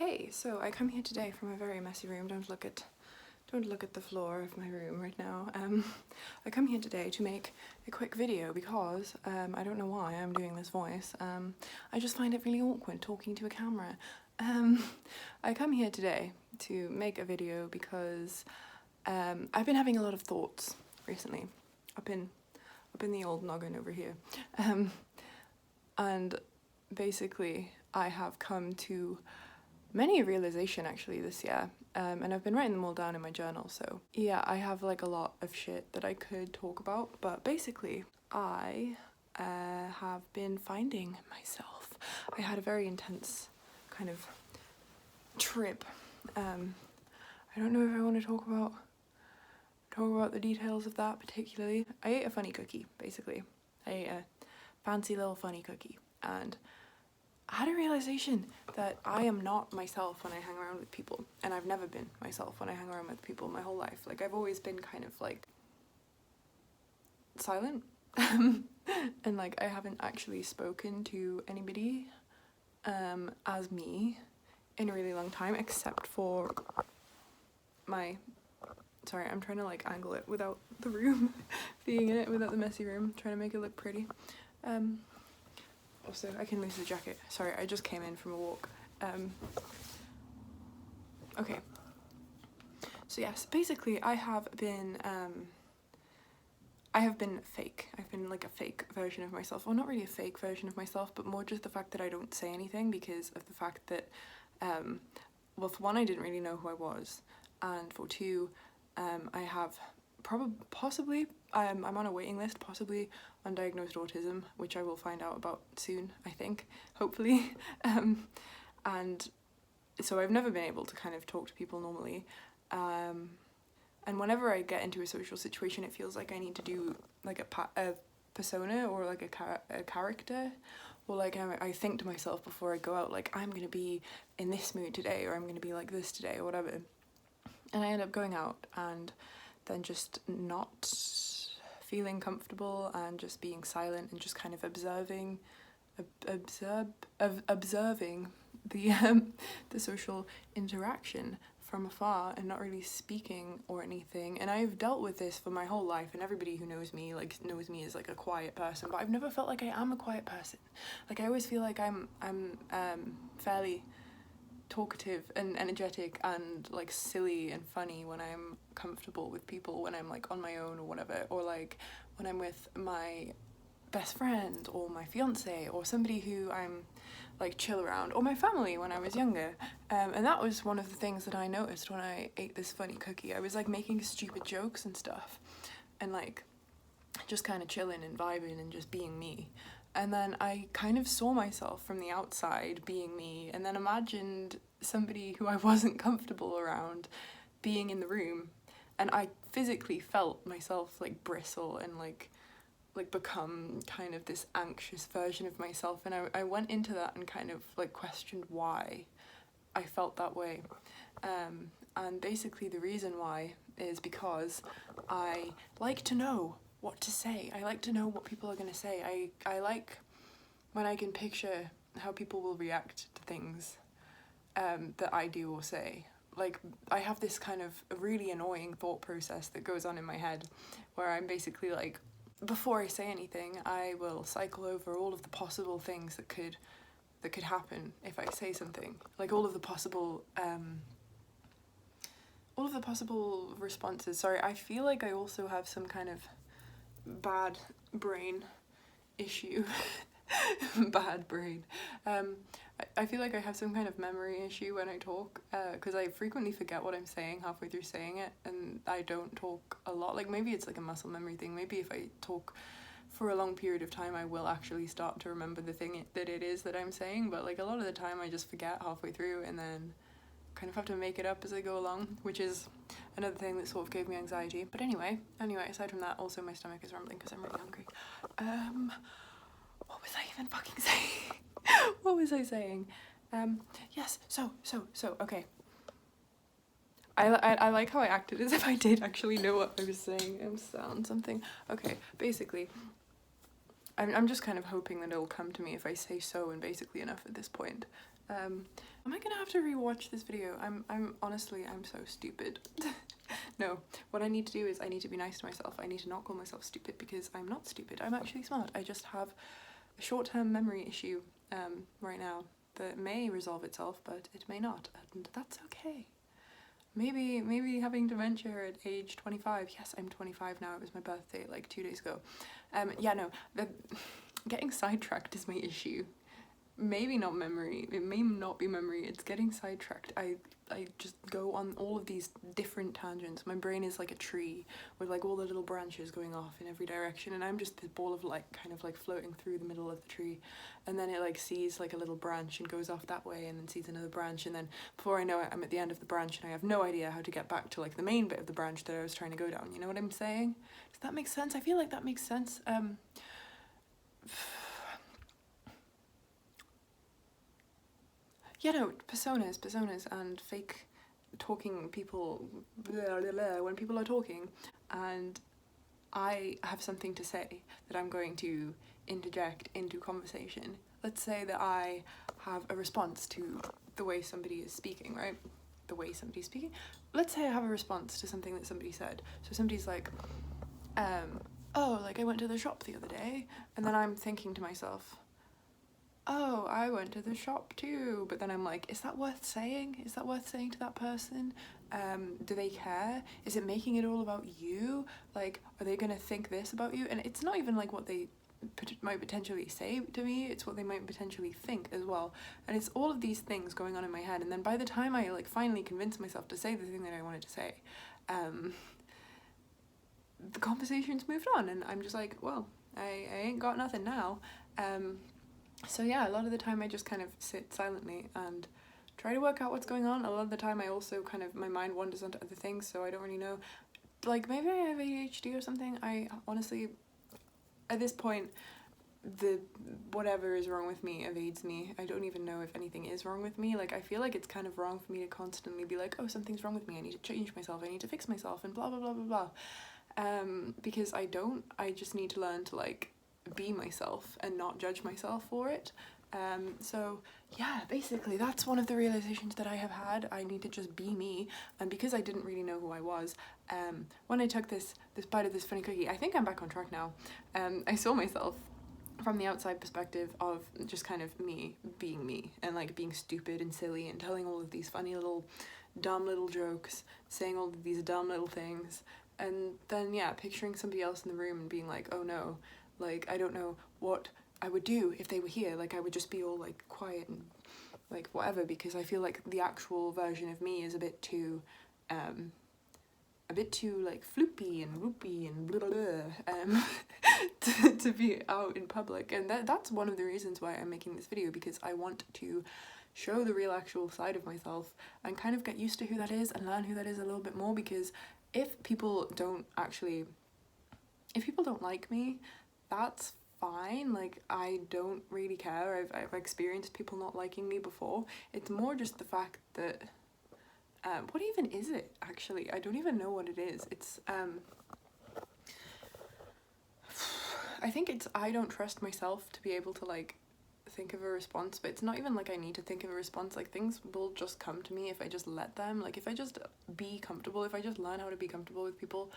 Hey, so I come here today from a very messy room. Don't look at the floor of my room right now. I come here today to make a quick video because I don't know why I'm doing this voice. I just find it really awkward talking to a camera. I come here today to make a video because I've been having a lot of thoughts recently, up in the old noggin over here, and basically I have come to many realization actually this year, and I've been writing them all down in my journal. So yeah, I have like a lot of shit that I could talk about, but basically I have been finding myself. I had a very intense kind of trip. I don't know if I want to talk about the details of that particularly. I ate a funny cookie, basically. I ate a fancy little funny cookie, and I had a realization that I am not myself when I hang around with people, and I've never been myself when I hang around with people my whole life. Like, I've always been kind of like silent and like I haven't actually spoken to anybody as me in a really long time, except for my, sorry, I'm trying to like angle it without the room being in it, without the messy room, trying to make it look pretty. Also, I can lose the jacket. Sorry, I just came in from a walk. Okay. So yes, basically I have been fake. I've been like a fake version of myself. Well, not really a fake version of myself, but more just the fact that I don't say anything because of the fact that, well, for one, I didn't really know who I was, and for two, I have possibly, I'm on a waiting list, possibly undiagnosed autism, which I will find out about soon, I think, hopefully. And so I've never been able to kind of talk to people normally. And whenever I get into a social situation, it feels like I need to do like a persona or like a character, or like I think to myself before I go out, like, I'm gonna be in this mood today, or I'm gonna be like this today, or whatever. And I end up going out and then just not feeling comfortable and just being silent and just kind of observing the social interaction from afar and not really speaking or anything. And I've dealt with this for my whole life, and everybody who knows me knows me as like a quiet person, but I've never felt like I am a quiet person. Like, I always feel like I'm fairly talkative and energetic and like silly and funny when I'm comfortable with people, when I'm like on my own or whatever, or like when I'm with my best friend or my fiance or somebody who I'm like chill around, or my family when I was younger. And that was one of the things that I noticed when I ate this funny cookie. I was like making stupid jokes and stuff and like just kind of chilling and vibing and just being me. And then I kind of saw myself from the outside being me, and then imagined somebody who I wasn't comfortable around being in the room, and I physically felt myself like bristle and like become kind of this anxious version of myself. And I went into that and kind of like questioned why I felt that way. And basically the reason why is because I like to know what to say. I like to know what people are going to say. I like when I can picture how people will react to things that I do or say. Like, I have this kind of really annoying thought process that goes on in my head where I'm basically like, before I say anything, I will cycle over all of the possible things that could happen if I say something. Like all of the possible responses. Sorry, I feel like I also have some kind of bad brain issue. Bad brain. I feel like I have some kind of memory issue when I talk, because I frequently forget what I'm saying halfway through saying it, and I don't talk a lot. Like, maybe it's like a muscle memory thing. Maybe if I talk for a long period of time, I will actually start to remember the thing that it is that I'm saying, but like a lot of the time I just forget halfway through and then kind of have to make it up as I go along, which is another thing that sort of gave me anxiety. But anyway, aside from that, also my stomach is rumbling because I'm really hungry. What was I even fucking saying? What was I saying? Yes, so, okay. I like how I acted as if I did actually know what I was saying. I'm saying something. Okay, basically, I'm just kind of hoping that it'll come to me if I say so and basically enough at this point. Am I gonna have to rewatch this video? I'm honestly, I'm so stupid. No, what I need to do is I need to be nice to myself. I need to not call myself stupid because I'm not stupid. I'm actually smart. I just have a short-term memory issue right now that may resolve itself, but it may not, and that's okay. Maybe having dementia at age 25. Yes, I'm 25 now. It was my birthday like 2 days ago. Yeah, no, getting sidetracked is my issue. Maybe not memory. It may not be memory. It's getting sidetracked. I just go on all of these different tangents. My brain is like a tree with like all the little branches going off in every direction, and I'm just this ball of like kind of like floating through the middle of the tree, and then it like sees like a little branch and goes off that way, and then sees another branch, and then before I know it, I'm at the end of the branch and I have no idea how to get back to like the main bit of the branch that I was trying to go down. You know what I'm saying? Does that make sense? I feel like that makes sense. Yeah, no, personas and fake talking people, blah, blah, blah, when people are talking and I have something to say that I'm going to interject into conversation. Let's say that I have a response to the way somebody is speaking, right? The way somebody's speaking. Let's say I have a response to something that somebody said. So somebody's like, oh, like I went to the shop the other day, and then I'm thinking to myself, oh, I went to the shop too. But then I'm like, is that worth saying? Is that worth saying to that person? Do they care? Is it making it all about you? Like, are they gonna think this about you? And it's not even like what they might potentially say to me, it's what they might potentially think as well. And it's all of these things going on in my head. And then by the time I like finally convince myself to say the thing that I wanted to say, the conversation's moved on, and I'm just like, well, I ain't got nothing now. So yeah, a lot of the time I just kind of sit silently and try to work out what's going on. A lot of the time I also kind of, my mind wanders onto other things, so I don't really know. Like, maybe I have ADHD or something. I honestly, at this point, the whatever is wrong with me evades me. I don't even know if anything is wrong with me. Like, I feel like it's kind of wrong for me to constantly be like, oh, something's wrong with me, I need to change myself, I need to fix myself, and blah, blah, blah, blah, blah. Because I just need to learn to, like, be myself and not judge myself for it. So yeah, basically that's one of the realizations that I have had. I need to just be me, and because I didn't really know who I was, when I took this bite of this funny cookie, I think I'm back on track now. I saw myself from the outside perspective of just kind of me being me and like being stupid and silly and telling all of these funny little dumb little jokes, saying all of these dumb little things, and then yeah, picturing somebody else in the room and being like, oh no, like I don't know what I would do if they were here. Like I would just be all like quiet and like whatever, because I feel like the actual version of me is a bit too like floopy and whoopy and blah, blah, blah, to be out in public. And that's one of the reasons why I'm making this video, because I want to show the real actual side of myself and kind of get used to who that is and learn who that is a little bit more. Because if people don't like me, that's fine. Like, I don't really care. I've experienced people not liking me before. It's more just the fact that what even is it actually? I don't even know what it is. It's I think it's I don't trust myself to be able to like think of a response. But it's not even like I need to think of a response. Like, things will just come to me if I just let them. Like, if I just be comfortable, if I just learn how to be comfortable with people,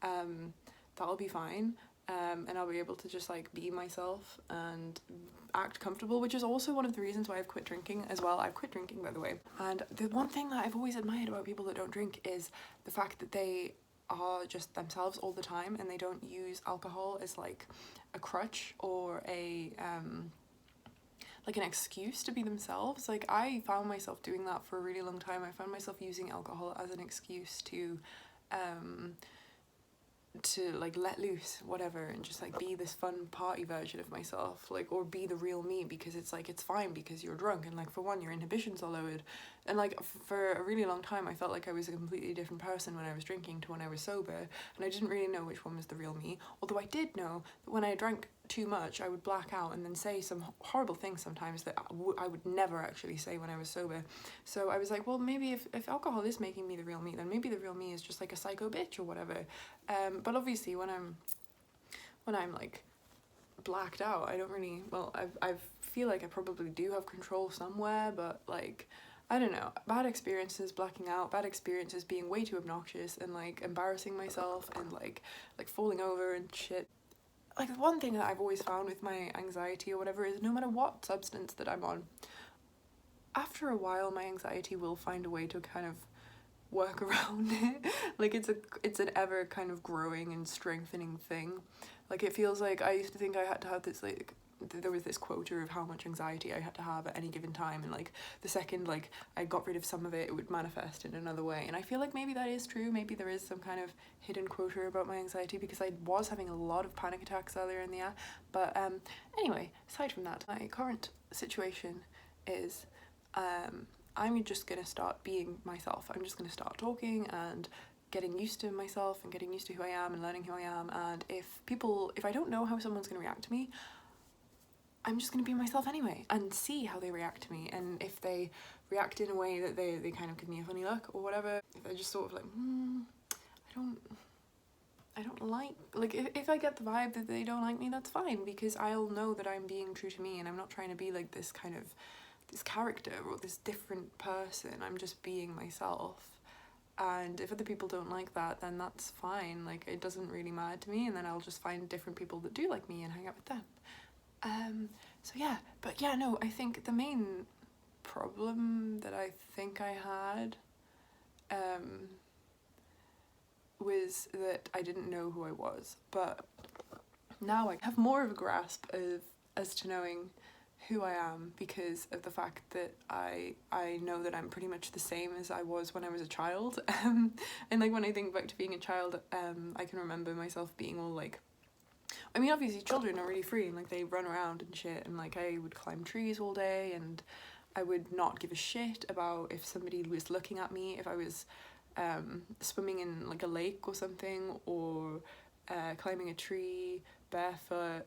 that'll be fine. And I'll be able to just like be myself and act comfortable, which is also one of the reasons why I've quit drinking as well. I've quit drinking, by the way. And the one thing that I've always admired about people that don't drink is the fact that they are just themselves all the time, and they don't use alcohol as like a crutch or a like an excuse to be themselves. Like, I found myself doing that for a really long time. I found myself using alcohol as an excuse to like let loose, whatever, and just like be this fun party version of myself, like, or be the real me, because it's like it's fine because you're drunk, and like for one, your inhibitions are lowered. And like for a really long time I felt like I was a completely different person when I was drinking to when I was sober, and I didn't really know which one was the real me. Although I did know that when I drank too much I would black out and then say some horrible things sometimes that I would never actually say when I was sober. So I was like, well, maybe if alcohol is making me the real me, then maybe the real me is just like a psycho bitch or whatever. But obviously when I'm like blacked out. I don't really, well, I feel like I probably do have control somewhere, but like, I don't know, bad experiences blacking out, bad experiences being way too obnoxious and like embarrassing myself and like falling over and shit. Like one thing that I've always found with my anxiety or whatever is no matter what substance that I'm on, after a while my anxiety will find a way to kind of work around it. Like it's an ever kind of growing and strengthening thing. Like it feels like I used to think I had to have this like, there was this quota of how much anxiety I had to have at any given time, and like the second like I got rid of some of it, it would manifest in another way. And I feel like maybe that is true. Maybe there is some kind of hidden quota about my anxiety, because I was having a lot of panic attacks earlier in the year. But anyway, aside from that, my current situation is I'm just gonna start being myself. I'm just gonna start talking and getting used to myself and getting used to who I am and learning who I am. And if I don't know how someone's gonna react to me, I'm just gonna be myself anyway and see how they react to me. And if they react in a way that they kind of give me a funny look or whatever, if they're just sort of like, I don't like if I get the vibe that they don't like me, that's fine, because I'll know that I'm being true to me and I'm not trying to be like this kind of this character or this different person. I'm just being myself. And if other people don't like that, then that's fine. Like it doesn't really matter to me, and then I'll just find different people that do like me and hang out with them. So yeah, but yeah, no, I think the main problem that I think I had was that I didn't know who I was, but now I have more of a grasp as to knowing who I am, because of the fact that I know that I'm pretty much the same as I was when I was a child. And like when I think back to being a child, I can remember myself being all like, I mean obviously children are really free and like they run around and shit, and like I would climb trees all day and I would not give a shit about if somebody was looking at me, if I was swimming in like a lake or something, or climbing a tree barefoot,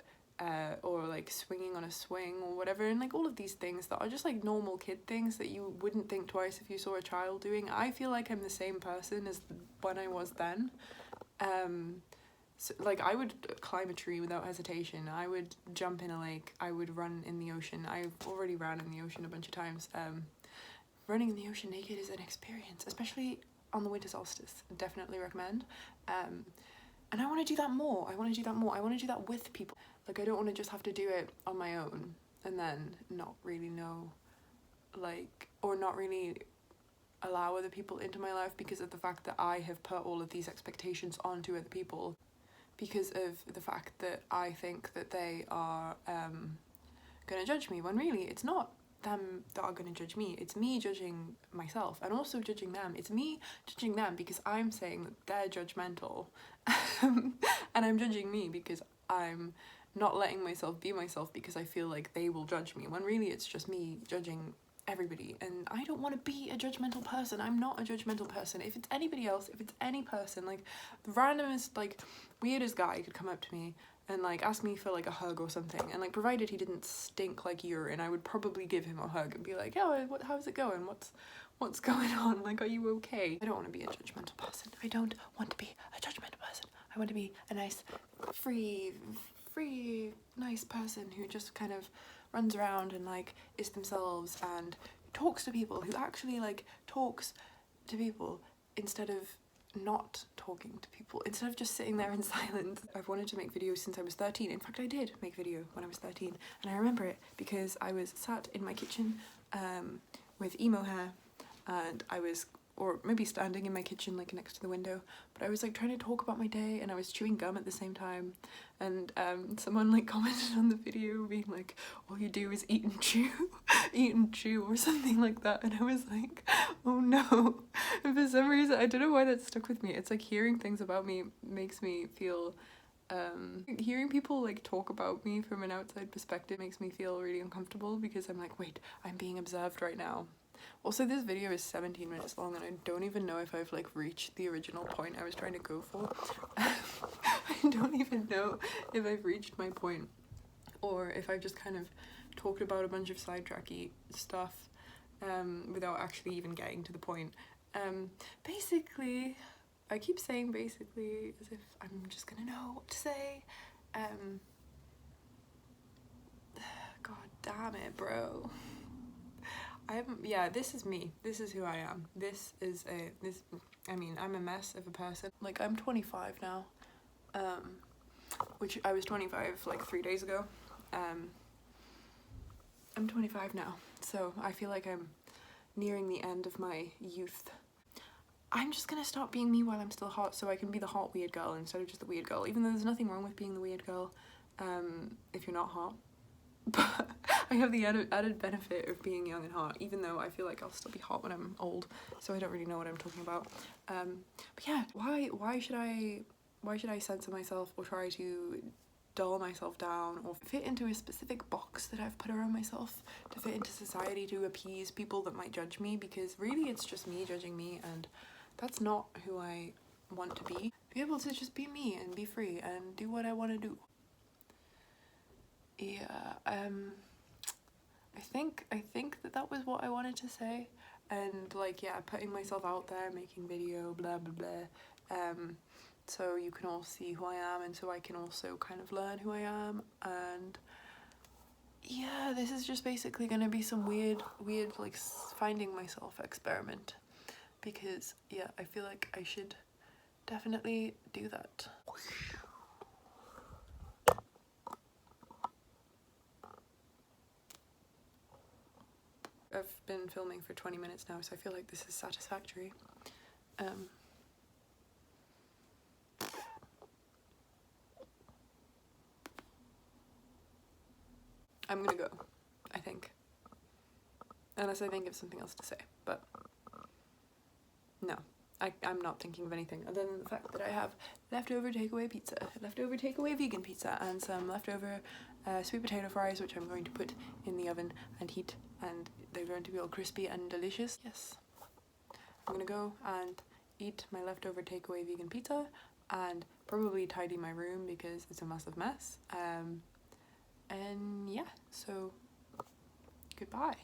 or like swinging on a swing or whatever. And like all of these things that are just like normal kid things that you wouldn't think twice if you saw a child doing. I feel like I'm the same person as when I was then. So, like I would climb a tree without hesitation, I would jump in a lake, I would run in the ocean. I've already ran in the ocean a bunch of times. Running in the ocean naked is an experience, especially on the winter solstice. Definitely recommend. And I want to do that more. I want to do that with people. Like I don't want to just have to do it on my own and then not really know, like, or not really allow other people into my life because of the fact that I have put all of these expectations onto other people, because of the fact that I think that they are gonna judge me, when really it's not them that are gonna judge me, it's me judging myself and also judging them. It's me judging them because I'm saying that they're judgmental and I'm judging me because I'm not letting myself be myself because I feel like they will judge me, when really it's just me judging everybody. And I don't want to be a judgmental person. I'm not a judgmental person. If it's anybody else, if it's any person, like the randomest, like weirdest guy could come up to me and like ask me for like a hug or something, and like provided he didn't stink like urine, I would probably give him a hug and be like, oh, how's it going, what's going on, like, are you okay? I don't want to be a judgmental person. I don't want to be a judgmental person. I want to be a nice free nice person who just kind of runs around and like is themselves and talks to people, who actually like talks to people instead of not talking to people, instead of just sitting there in silence. I've wanted to make videos since I was 13. In fact, I did make video when I was 13, and I remember it because I was sat in my kitchen with emo hair, and I was, or maybe standing in my kitchen like next to the window, but I was like trying to talk about my day and I was chewing gum at the same time, and someone like commented on the video being like, all you do is eat and chew eat and chew or something like that, and I was like, oh no. And for some reason, I don't know why that stuck with me. It's like hearing things about me makes me feel hearing people like talk about me from an outside perspective makes me feel really uncomfortable, because I'm like, wait, I'm being observed right now. Also, this video is 17 minutes long and I don't even know if I've like reached the original point I was trying to go for. I don't even know if I've reached my point, or if I've just kind of talked about a bunch of sidetracky stuff without actually even getting to the point. Basically, I keep saying basically as if I'm just gonna know what to say. Damn it, bro. This is me. This is who I am. I'm a mess of a person. Like, I'm 25 now, which I was 25 like 3 days ago. I'm 25 now, so I feel like I'm nearing the end of my youth. I'm just gonna stop being me while I'm still hot, so I can be the hot weird girl instead of just the weird girl, even though there's nothing wrong with being the weird girl if you're not hot. But I have the added benefit of being young and hot, even though I feel like I'll still be hot when I'm old, so I don't really know what I'm talking about. But yeah, why should I censor myself or try to dull myself down or fit into a specific box that I've put around myself to fit into society to appease people that might judge me? Because really it's just me judging me, and that's not who I want to be. Be able to just be me and be free and do what I want to do. Yeah, I think that was what I wanted to say, and like, yeah, putting myself out there, making video, blah blah blah, so you can all see who I am, and so I can also kind of learn who I am. And yeah, this is just basically gonna be some weird like finding myself experiment, because yeah, I feel like I should definitely do that. I've been filming for 20 minutes now, so I feel like this is satisfactory. I'm gonna go, I think. Unless I think of something else to say, but no. I'm not thinking of anything other than the fact that I have leftover takeaway pizza, leftover takeaway vegan pizza, and some leftover sweet potato fries, which I'm going to put in the oven and heat, and they're going to be all crispy and delicious. Yes. I'm gonna go and eat my leftover takeaway vegan pizza and probably tidy my room because it's a massive mess. And yeah, so goodbye.